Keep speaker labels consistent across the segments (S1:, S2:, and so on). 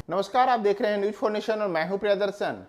S1: नमस्कार, आप देख रहे हैं न्यूज फॉर नेशन और मैं हूं प्रियदर्शन।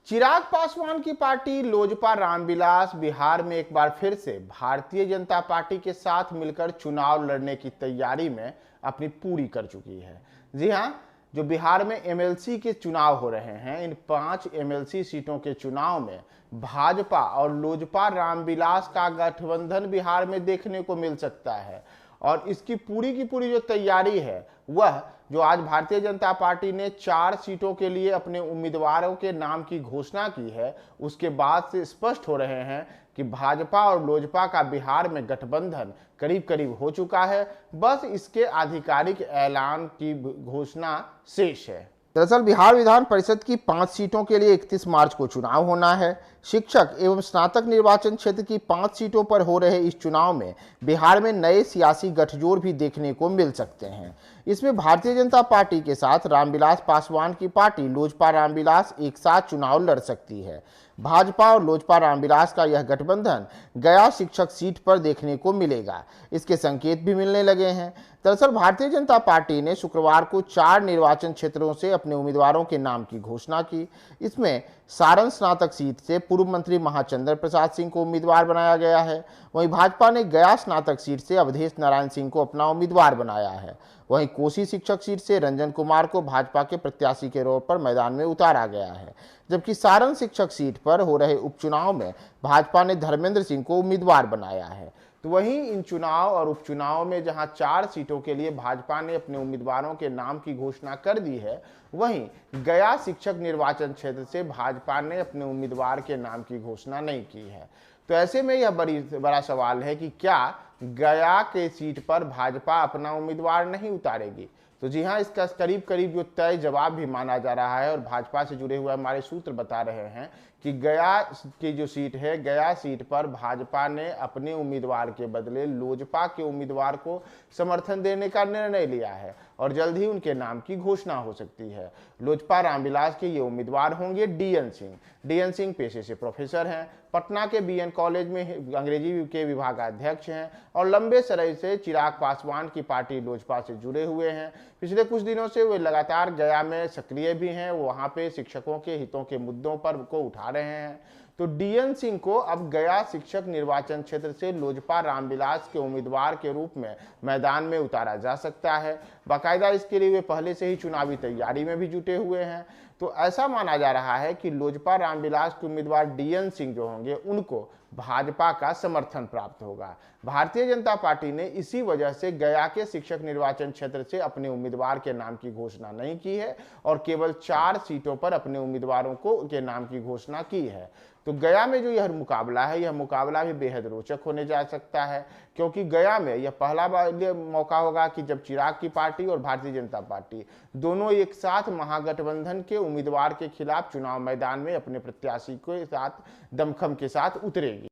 S1: चिराग पासवान की पार्टी लोजपा रामविलास बिहार में एक बार फिर से भारतीय जनता पार्टी के साथ मिलकर चुनाव लड़ने की तैयारी में अपनी पूरी कर चुकी है। जी हां, जो बिहार में एमएलसी के चुनाव हो रहे हैं, इन 5 एमएलसी सीटों के चुनाव में भाजपा और लोजपा रामविलास का गठबंधन बिहार में देखने को मिल सकता है। और इसकी पूरी की पूरी जो तैयारी है वह जो आज भारतीय जनता पार्टी ने 4 सीटों के लिए अपने उम्मीदवारों के नाम की घोषणा की है, उसके बाद से स्पष्ट हो रहे हैं कि भाजपा और लोजपा का बिहार में गठबंधन करीब करीब हो चुका है। बस इसके आधिकारिक ऐलान की घोषणा शेष है। दरअसल बिहार विधान परिषद की 5 सीटों के लिए 31 मार्च को चुनाव होना है। शिक्षक एवं स्नातक निर्वाचन क्षेत्र की 5 सीटों पर हो रहे इस चुनाव में बिहार में नए सियासी गठजोड़ भी देखने को मिल सकते हैं। इसमें भारतीय जनता पार्टी के साथ रामविलास पासवान की पार्टी लोजपा रामविलास एक साथ चुनाव लड़ सकती है। भाजपा और लोजपा रामविलास का यह गठबंधन गया शिक्षक सीट पर देखने को मिलेगा। इसके संकेत भी मिलने लगे हैं। दरअसल भारतीय जनता पार्टी ने शुक्रवार को 4 निर्वाचन क्षेत्रों से अपने उम्मीदवारों के नाम की घोषणा की। इसमें सारण स्नातक सीट से पूर्व मंत्री महाचंद्र प्रसाद सिंह को उम्मीदवार बनाया गया है। वहीं भाजपा ने गया स्नातक सीट से अवधेश नारायण सिंह को अपना उम्मीदवार बनाया है। वहीं कोसी शिक्षक सीट से रंजन कुमार को भाजपा के प्रत्याशी के तौर पर मैदान में उतारा गया है, जबकि सारण शिक्षक सीट पर हो रहे उपचुनाव में भाजपा ने धर्मेंद्र सिंह को उम्मीदवार बनाया है। तो वहीं इन चुनाव और उपचुनाव में जहां 4 सीटों के लिए भाजपा ने अपने उम्मीदवारों के नाम की घोषणा कर दी है, वहीं गया शिक्षक निर्वाचन क्षेत्र से भाजपा ने अपने उम्मीदवार के नाम की घोषणा नहीं की है। तो ऐसे में यह बड़ा सवाल है कि क्या गया के सीट पर भाजपा अपना उम्मीदवार नहीं उतारेगी। तो जी हां, इसका करीब करीब जो तय जवाब भी माना जा रहा है और भाजपा से जुड़े हुए हमारे सूत्र बता रहे हैं कि गया की जो सीट है, गया सीट पर भाजपा ने अपने उम्मीदवार के बदले लोजपा के उम्मीदवार को समर्थन देने का निर्णय लिया है और जल्द ही उनके नाम की घोषणा हो सकती है। लोजपा रामविलास के ये उम्मीदवार होंगे डीएन सिंह। डीएन सिंह पेशे से प्रोफेसर हैं, पटना के बीएन कॉलेज में अंग्रेजी के विभागाध्यक्ष हैं और लंबे समय से चिराग पासवान की पार्टी लोजपा से जुड़े हुए हैं। पिछले कुछ दिनों से वे लगातार गया में सक्रिय भी हैं, वहां पे शिक्षकों के हितों के मुद्दों पर को उठा रहे हैं। तो डीएन सिंह को अब गया शिक्षक निर्वाचन क्षेत्र से लोजपा रामविलास के उम्मीदवार के रूप में मैदान में उतारा जा सकता है। बाकायदा इसके लिए वे पहले से ही चुनावी तैयारी में भी जुटे हुए हैं। तो ऐसा माना जा रहा है कि लोजपा रामविलास के उम्मीदवार डीएन सिंह जो होंगे उनको भाजपा का समर्थन प्राप्त होगा। भारतीय जनता पार्टी ने इसी वजह से गया के शिक्षक निर्वाचन क्षेत्र से अपने उम्मीदवार के नाम की घोषणा नहीं की है और केवल 4 सीटों पर अपने उम्मीदवारों को के नाम की घोषणा की है। तो गया में जो यह मुकाबला है, यह मुकाबला भी बेहद रोचक होने जा सकता है, क्योंकि गया में यह पहला मौका होगा कि जब चिराग की पार्टी और भारतीय जनता पार्टी दोनों एक साथ महागठबंधन के उम्मीदवार के खिलाफ चुनाव मैदान में अपने प्रत्याशी के साथ दमखम के साथ उतरेगी।